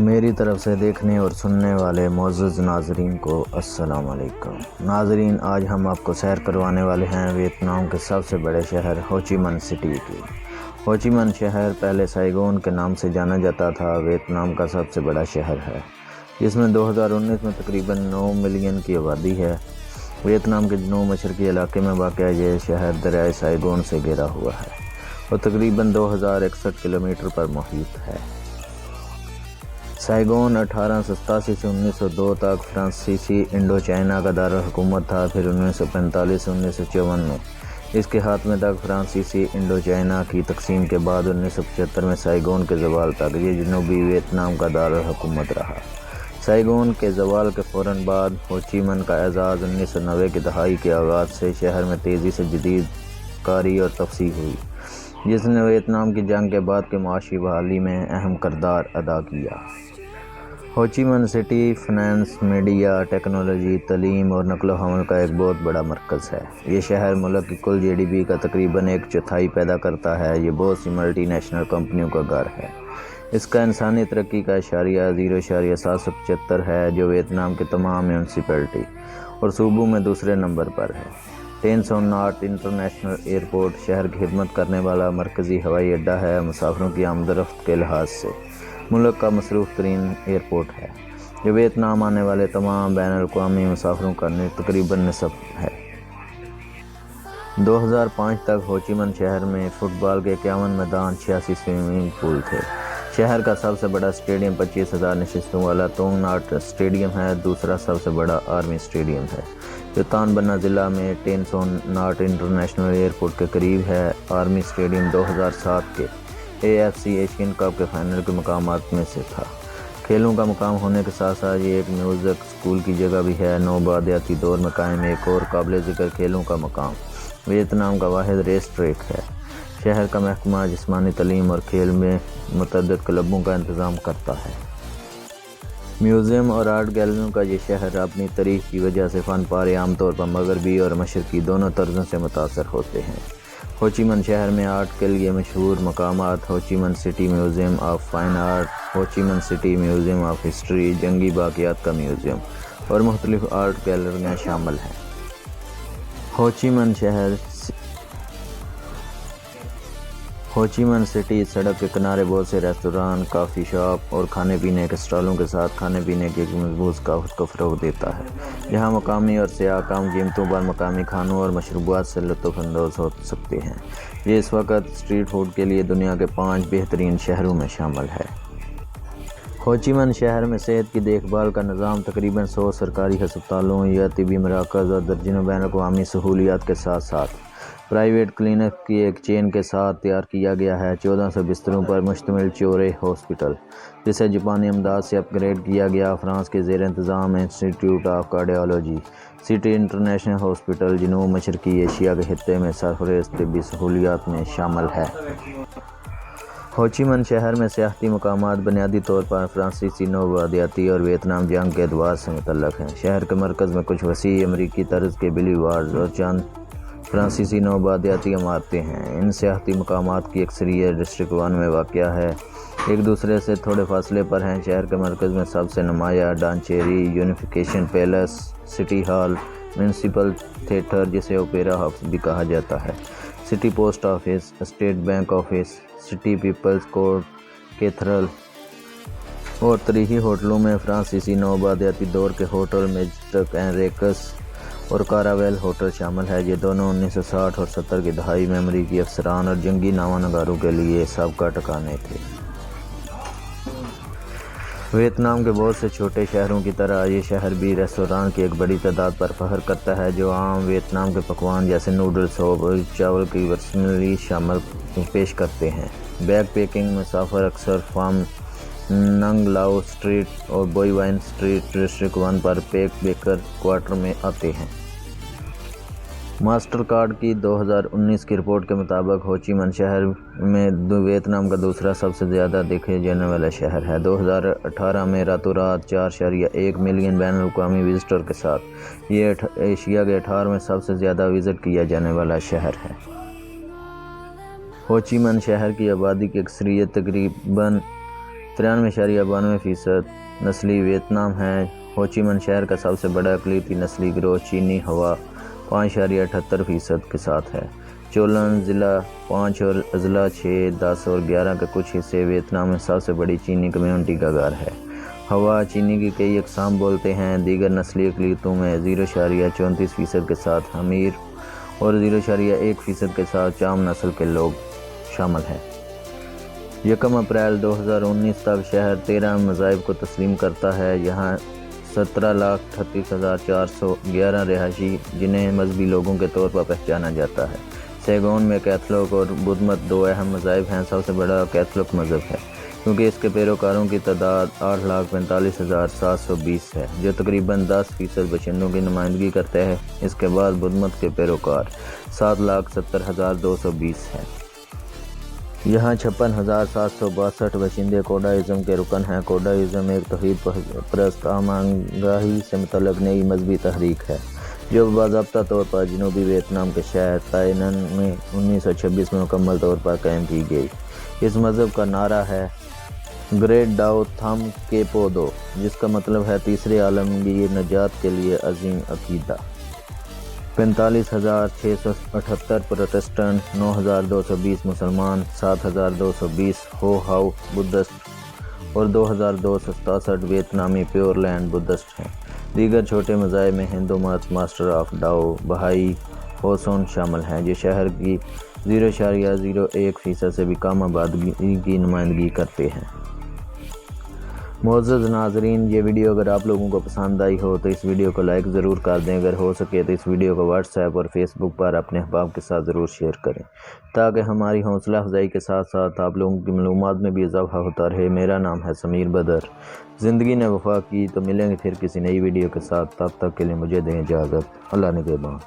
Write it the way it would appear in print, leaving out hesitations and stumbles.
میری طرف سے دیکھنے اور سننے والے معزز ناظرین کو السلام علیکم۔ ناظرین، آج ہم آپ کو سیر کروانے والے ہیں ویتنام کے سب سے بڑے شہر ہوچی من سٹی کی۔ ہوچی من شہر پہلے سائگون کے نام سے جانا جاتا تھا، ویتنام کا سب سے بڑا شہر ہے جس میں 2019 میں تقریباً 9 ملین کی آبادی ہے۔ ویتنام کے جنوب مشرقی علاقے میں واقع یہ شہر دریائے سائگون سے گھرا ہوا ہے اور تقریباً 2061 کلومیٹر پر محیط ہے۔ سائگون 1887 سے 1902 تک فرانسیسی انڈو چائنا کا دارالحکومت تھا، پھر 1945 سے 1954 میں اس کے خاتمے تک فرانسیسی انڈو چائنا کی تقسیم کے بعد 1975 میں سائگون کے زوال تک یہ جنوبی ویتنام کا دارالحکومت رہا۔ سائگون کے زوال کے فوراً بعد ہوچی من کا اعزاز 1990 کی دہائی کے آغاز سے شہر میں تیزی سے جدید کاری اور توسیع ہوئی، جس نے ویتنام کی جنگ کے بعد کے معاشی بحالی میں اہم کردار ادا کیا۔ ہوچی Minh city finance, media, technology, تعلیم اور نقل و حمل کا ایک بہت بڑا مرکز ہے۔ یہ شہر ملک کی کل GDP کا تقریباً 1/4 پیدا کرتا ہے۔ یہ بہت سی ملٹی نیشنل کمپنیوں کا گھر ہے۔ اس کا انسانی ترقی کا اعشاریہ 0.775 ہے، جو ویتنام کے تمام میونسپلٹی اور صوبوں میں دوسرے نمبر پر ہے۔ Tan Son Nhat international airport شہر کی خدمت کرنے والا مرکزی ہوائی اڈہ ہے۔ مسافروں کی آمد و رفت کے لحاظ سے ملک کا مصروف ترین ایئرپورٹ ہے، جو ویتنام آنے والے تمام بین الاقوامی مسافروں کا تقریباً نصف ہے۔ 2005 تک ہوچی من شہر میں فٹ بال کے 51 میدان، 86 سوئمنگ پول تھے۔ شہر کا سب سے بڑا اسٹیڈیم 25,000 نشستوں والا تونگ ناٹ اسٹیڈیم ہے۔ دوسرا سب سے بڑا آرمی اسٹیڈیم ہے، جو تان بنا ضلع میں Tan Son Nhat international airport کے قریب ہے۔ آرمی اسٹیڈیم 2007 کے AFC ایشین کپ کے فائنل کے مقامات میں سے تھا۔ کھیلوں کا مقام ہونے کے ساتھ ساتھ یہ ایک میوزک اسکول کی جگہ بھی ہے۔ نوآبادیاتی دور میں قائم ایک اور قابل ذکر کھیلوں کا مقام ویتنام کا واحد ریس ٹریک ہے۔ شہر کا محکمہ جسمانی تعلیم اور کھیل میں متعدد کلبوں کا انتظام کرتا ہے۔ میوزیم اور آرٹ گیلریوں کا یہ شہر اپنی تاریخ کی وجہ سے فن پارے عام طور پر مغربی اور مشرقی دونوں طرزوں سے متاثر ہوتے ہیں۔ ہوچی من شہر میں آرٹ کے لیے مشہور مقامات Ho Chi Minh City Museum of Fine Art, Ho Chi Minh City Museum of history, جنگی باقیات کا میوزیم اور مختلف آرٹ گیلریاں شامل ہیں۔ ہوچی من سٹی سڑک کے کنارے بہت سے ریستوران، کافی شاپ اور کھانے پینے کے اسٹالوں کے ساتھ کھانے پینے کی ایک مضبوط ثقافت کو فروغ دیتا ہے، جہاں مقامی اور سیاح کم قیمتوں پر مقامی کھانوں اور مشروبات سے لطف اندوز ہو سکتے ہیں۔ یہ اس وقت اسٹریٹ فوڈ کے لیے دنیا کے 5 بہترین شہروں میں شامل ہے۔ ہوچی من شہر میں صحت کی دیکھ بھال کا نظام تقریباً 100 سرکاری ہسپتالوں یا طبی مراکز اور درجنوں بین الاقوامی سہولیات کے ساتھ ساتھ پرائیویٹ کلینک کی ایک چین کے ساتھ تیار کیا گیا ہے۔ 1400 بستروں پر مشتمل چورے ہاسپٹل، جسے جاپانی امداد سے اپ گریڈ کیا گیا، فرانس کے زیر انتظام انسٹی ٹیوٹ of cardiology city international hospital, جنوب مشرقی ایشیا کے خطے میں سرفہرست طبی سہولیات میں شامل ہے۔ ہوچی من شہر میں سیاحتی مقامات بنیادی طور پر فرانسیسی نوآبادیاتی اور ویتنام جنگ کے اعتبار سے متعلق ہیں۔ شہر کے مرکز میں کچھ وسیع امریکی طرز کے بلیوارڈز اور چند فرانسیسی نوآبادیاتی عمارتیں ہیں۔ ان سیاحتی مقامات کی اکثریت ڈسٹرکٹ 1 میں واقع ہے، ایک دوسرے سے تھوڑے فاصلے پر ہیں۔ شہر کے مرکز میں سب سے نمایاں ڈانچیری unification palace, city hall, municipal theatre جسے اوپیرا ہاؤس بھی کہا جاتا ہے، city post office, state bank office, city people's court, cathedral اور تاریخی ہوٹلوں میں فرانسیسی نوآبادیاتی دور کے ہوٹل میجسٹک اینڈ ریکس اور کاراویل ہوٹل شامل ہے۔ یہ دونوں 1960 اور 70 کی دہائی میں امریکی افسران اور جنگی نامہ نگاروں کے لیے سابقہ ٹھکانے تھے۔ ویتنام کے بہت سے چھوٹے شہروں کی طرح یہ شہر بھی ریستوران کی ایک بڑی تعداد پر فخر کرتا ہے، جو عام ویتنام کے پکوان جیسے نوڈل سوپ اور چاول کی ورسیلی شامل پیش کرتے ہیں۔ بیک پیکنگ مسافر اکثر فام ننگ لاؤ اسٹریٹ اور بوئی وائن اسٹریٹ ڈسٹرکٹ 1 پر پیک بیکر کوارٹر میں آتے ہیں۔ ماسٹر کارڈ کی 2019 کی رپورٹ کے مطابق ہوچی من شہر میں ویتنام کا دوسرا سب سے زیادہ دیکھے جانے والا شہر ہے۔ 2018 میں راتوں رات 4.1 ملین بین الاقوامی وزٹر کے ساتھ یہ ایشیا کے 18ویں سب سے زیادہ وزٹ کیا جانے والا شہر ہے۔ ہوچی من شہر کی آبادی کی اکثریت تقریباً 93.92% نسلی ویتنام ہے۔ ہوچی من شہر کا سب سے بڑا اقلیتی نسلی گروہ چینی ہوا 5.78% کے ساتھ ہے۔ چولن ضلع 5 اور اضلاع 6، 10 اور 11 کے کچھ حصے ویتنام میں سب سے بڑی چینی کمیونٹی کا گھر ہے۔ ہوا چینی کی کئی اقسام بولتے ہیں۔ دیگر نسلی اقلیتوں میں 0.34% کے ساتھ حمیر اور 0.1% کے ساتھ چام نسل کے لوگ شامل ہیں۔ 1 اپریل 2019 تک شہر 13 مذاہب کو تسلیم کرتا ہے۔ یہاں 17,38,411 رہائشی جنہیں مذہبی لوگوں کے طور پر پہچانا جاتا ہے۔ سیگون میں کیتھولک اور بدھ مت دو اہم مذاہب ہیں۔ سب سے بڑا کیتھولک مذہب ہے کیونکہ اس کے پیروکاروں کی تعداد 8,45,720 ہے، جو تقریباً 10% باشندوں کی نمائندگی کرتے ہیں۔ اس کے بعد بدھ مت کے پیروکار 7,70,220 ہیں۔ یہاں 56,762 باشندے کوڈائزم کے رکن ہیں۔ کوڈائزم ایک توحید پرست ہمانگاہی سے متعلق نئی مذہبی تحریک ہے جو باضابطہ طور پر جنوبی ویتنام کے شہر تائنن میں 1926 میں مکمل طور پر قائم کی گئی۔ اس مذہب کا نعرہ ہے گریٹ ڈاؤ تھم کے پودو، جس کا مطلب ہے تیسرے عالمگیر نجات کے لیے عظیم عقیدہ۔ 45,678 پروٹسٹنٹ، 9,220 مسلمان، 7,220 ہو ہاؤ بدھسٹ اور 2,267 ویتنامی پیور لینڈ بدھسٹ ہیں۔ دیگر چھوٹے مذاہب میں ہندو مت، ماسٹر آف ڈاؤ، بہائی، ہوسون شامل ہیں جو شہر کی 0.01% سے بھی کم آبادی کی نمائندگی کرتے ہیں۔ معزز ناظرین، یہ ویڈیو اگر آپ لوگوں کو پسند آئی ہو تو اس ویڈیو کو لائک ضرور کر دیں۔ اگر ہو سکے تو اس ویڈیو کو واٹس ایپ اور فیس بک پر اپنے احباب کے ساتھ ضرور شیئر کریں تاکہ ہماری حوصلہ افزائی کے ساتھ ساتھ آپ لوگوں کی معلومات میں بھی اضافہ ہوتا رہے۔ میرا نام ہے سمیر بدر۔ زندگی نے وفا کی تو ملیں گے پھر کسی نئی ویڈیو کے ساتھ، تب تک کے لیے مجھے دیں اجازت۔ اللہ نگہبان۔